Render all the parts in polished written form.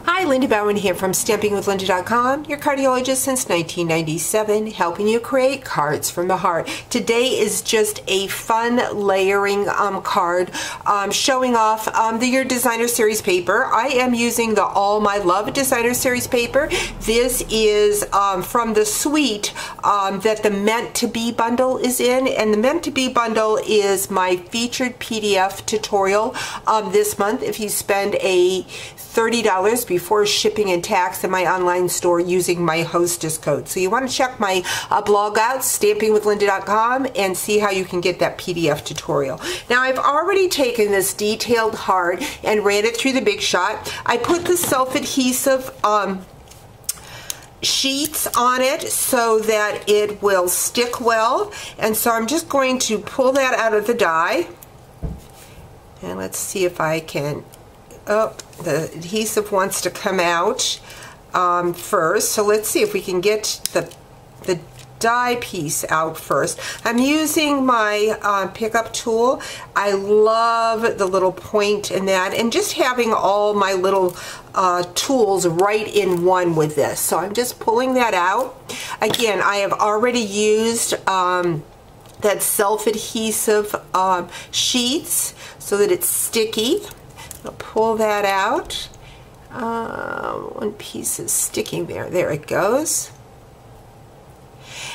Hi, Linda Bowen here from StampingWithLinda.com, your cardiologist since 1997, helping you create cards from the heart. Today is just a fun layering card showing off the Your Designer Series paper. I am using the All My Love Designer Series paper. This is from the suite that the Meant to Be bundle is in, and the Meant to Be bundle is my featured PDF tutorial this month. If you spend a $30 before shipping and tax in my online store using my hostess code. So you want to check my blog out, StampingWithLinda.com, and see how you can get that PDF tutorial. Now, I've already taken this detailed card and ran it through the Big Shot. I put the self-adhesive sheets on it so that it will stick well, and so I'm just going to pull that out of the die, and let's see if I can. Oh, the adhesive wants to come out first, so let's see if we can get the die piece out first. I'm using my pickup tool. I love the little point in that, and just having all my little tools right in one with this. So I'm just pulling that out. Again, I have already used that self-adhesive sheets so that it's sticky. I'll pull that out. One piece is sticking there. There it goes.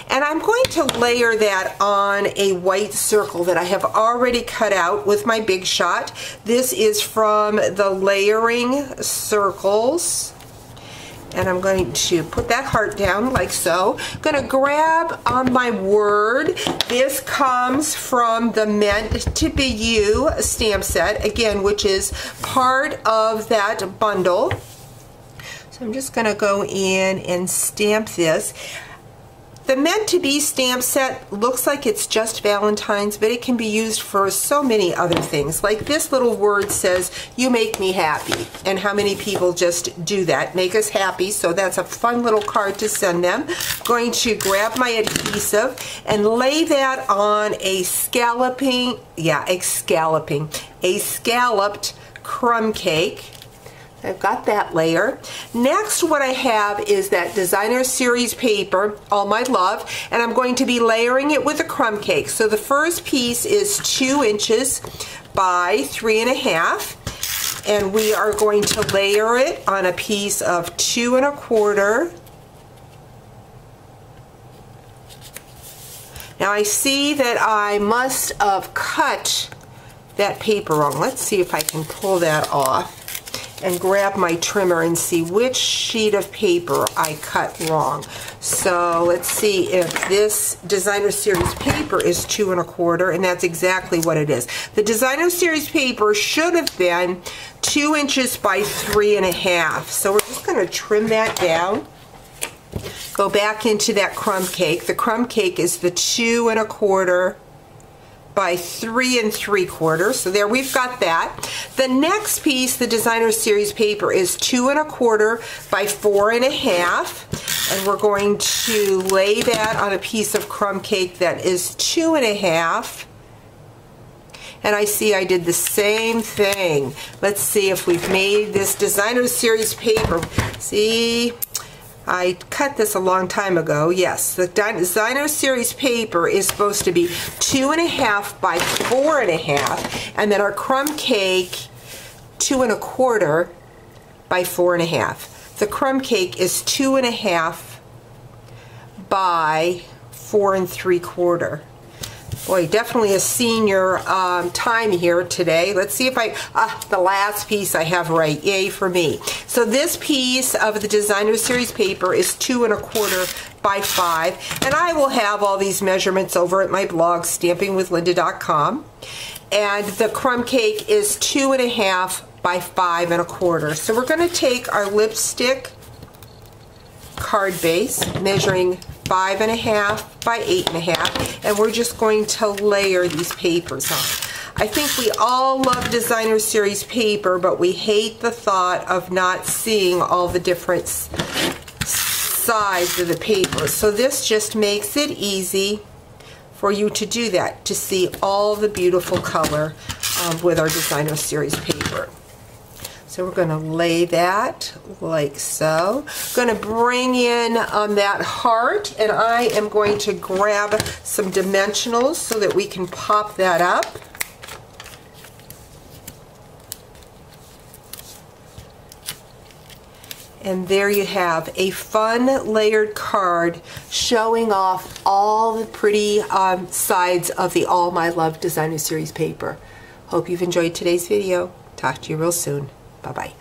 And I'm going to layer that on a white circle that I have already cut out with my Big Shot. This is from the Layering Circles. And I'm going to put that heart down like so. I'm going to grab my word. This comes from the Meant to Be You stamp set, again, which is part of that bundle. So I'm just going to go in and stamp this. The Meant to Be stamp set looks like it's just Valentine's, but it can be used for so many other things. Like this little word says, "You make me happy." And how many people just do that, make us happy? So that's a fun little card to send them. I'm going to grab my adhesive and lay that on a scalloped crumb cake. I've got that layer. Next, what I have is that Designer Series paper, All My Love, and I'm going to be layering it with a crumb cake. So the first piece is 2 inches by 3.5, and we are going to layer it on a piece of 2 1/4. Now I see that I must have cut that paper wrong. Let's see if I can pull that off and grab my trimmer and see which sheet of paper I cut wrong. So let's see if this Designer Series paper is 2 1/4, and that's exactly what it is. The Designer Series paper should have been 2 inches by 3.5. So we're just going to trim that down. Go back into that crumb cake. The crumb cake is the 2 1/4 by 3 3/4. So there, we've got that. The next piece, the Designer Series paper, is 2 1/4 by 4.5, and we're going to lay that on a piece of crumb cake that is 2.5. And I see I did the same thing. Let's see if we've made this Designer Series paper. See, I cut this a long time ago. Yes, the Designer Series paper is supposed to be 2 1/2 by 4.5, and then our crumb cake 2 1/4 by 4.5. The crumb cake is 2 1/2 by 4 3/4. Boy, definitely a senior time here today. Let's see if the last piece I have right. Yay for me. So this piece of the Designer Series paper is 2 1/4 by 5, and I will have all these measurements over at my blog, StampingWithLinda.com. And the crumb cake is 2 1/2 by 5 1/4. So we're going to take our lipstick card base, measuring 5 1/2 by 8 1/2, and we're just going to layer these papers on. I think we all love Designer Series paper, but we hate the thought of not seeing all the different sides of the paper. So this just makes it easy for you to do that, to see all the beautiful color with our Designer Series paper. So we're going to lay that like so. Going to bring in that heart, and I am going to grab some dimensionals so that we can pop that up. And there you have a fun layered card showing off all the pretty sides of the All My Love Designer Series paper. Hope you've enjoyed today's video. Talk to you real soon. Bye-bye.